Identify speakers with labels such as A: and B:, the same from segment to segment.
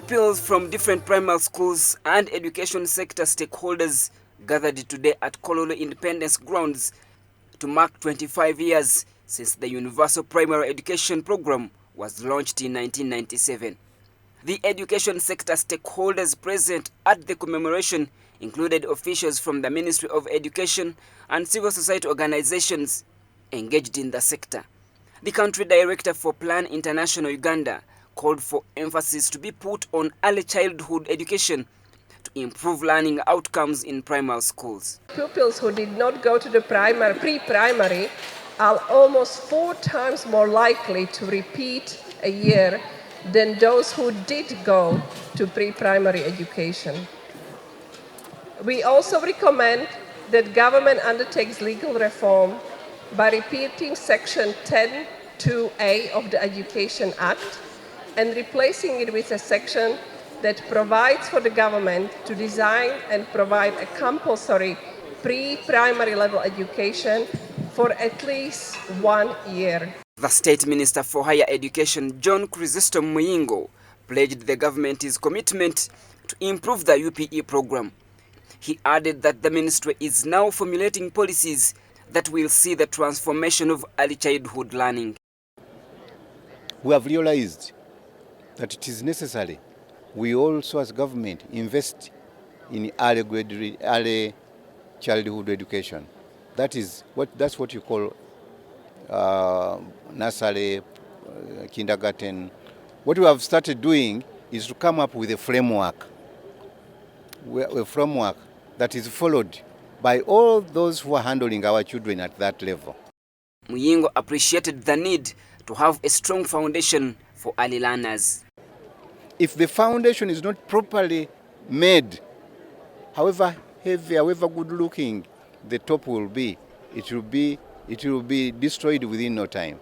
A: Pupils from different primary schools and education sector stakeholders gathered today at Kololo Independence Grounds to mark 25 years since the Universal Primary Education Program was launched in 1997. The education sector stakeholders present at the commemoration included officials from the Ministry of Education and civil society organizations engaged in the sector. The country director for Plan International Uganda called for emphasis to be put on early childhood education to improve learning outcomes in primary schools.
B: Pupils who did not go to the pre-primary are almost 4 times more likely to repeat a year than those who did go to pre-primary education. We also recommend that government undertakes legal reform by repeating Section 10(2)(a) of the Education Act and replacing it with a section that provides for the government to design and provide a compulsory pre-primary level education for at least 1 year.
A: The State Minister for Higher Education, John Chrysostom Muyingo, pledged the government's commitment to improve the UPE program. He added that the ministry is now formulating policies that will see the transformation of early childhood learning.
C: We have realized that it is necessary we also as government invest in early childhood education. That's what you call nursery, kindergarten. What we have started doing is to come up with a framework that is followed by all those who are handling our children at that level.
A: Muyingo appreciated the need to have a strong foundation for early learners.
C: If the foundation is not properly made, however heavy, however good looking the top will be, it will be destroyed within no time.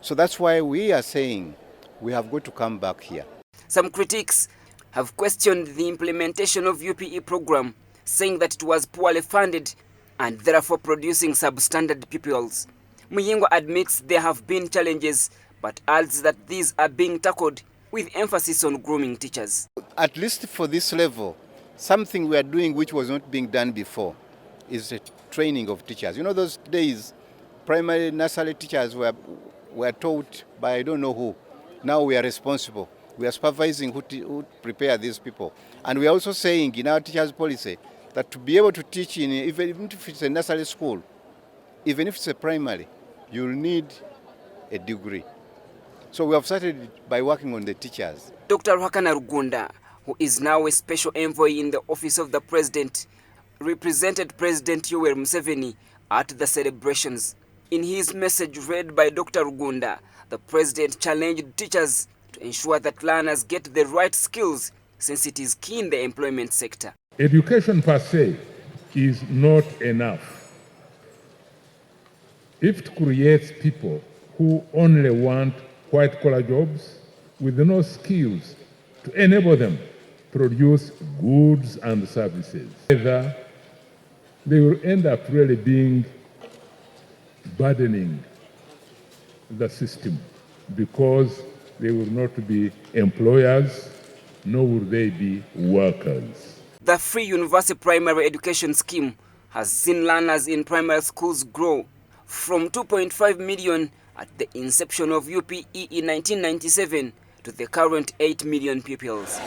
C: So that's why we are saying we have got to come back here.
A: Some critics have questioned the implementation of UPE program, saying that it was poorly funded and therefore producing substandard pupils. Muyingo admits there have been challenges, but adds that these are being tackled with emphasis on grooming teachers.
C: At least for this level, something we are doing which was not being done before is the training of teachers. You know, those days, primary nursery teachers were taught by I don't know who. Now we are responsible. We are supervising who prepare these people. And we are also saying in our teachers' policy that to be able to teach even if it's a nursery school, even if it's a primary, you'll need a degree. So we have started by working on the teachers.
A: Dr. Ruhakana Rugunda, who is now a special envoy in the office of the president, represented President Yoweri Museveni at the celebrations. In his message read by Dr. Rugunda, the president challenged teachers to ensure that learners get the right skills since it is key in the employment sector.
D: Education per se is not enough. If it creates people who only want white-collar jobs with no skills to enable them to produce goods and services, either they will end up really being burdening the system because they will not be employers, nor will they be workers.
A: The free universal primary education scheme has seen learners in primary schools grow from 2.5 million at the inception of UPE in 1997 to the current 8 million pupils.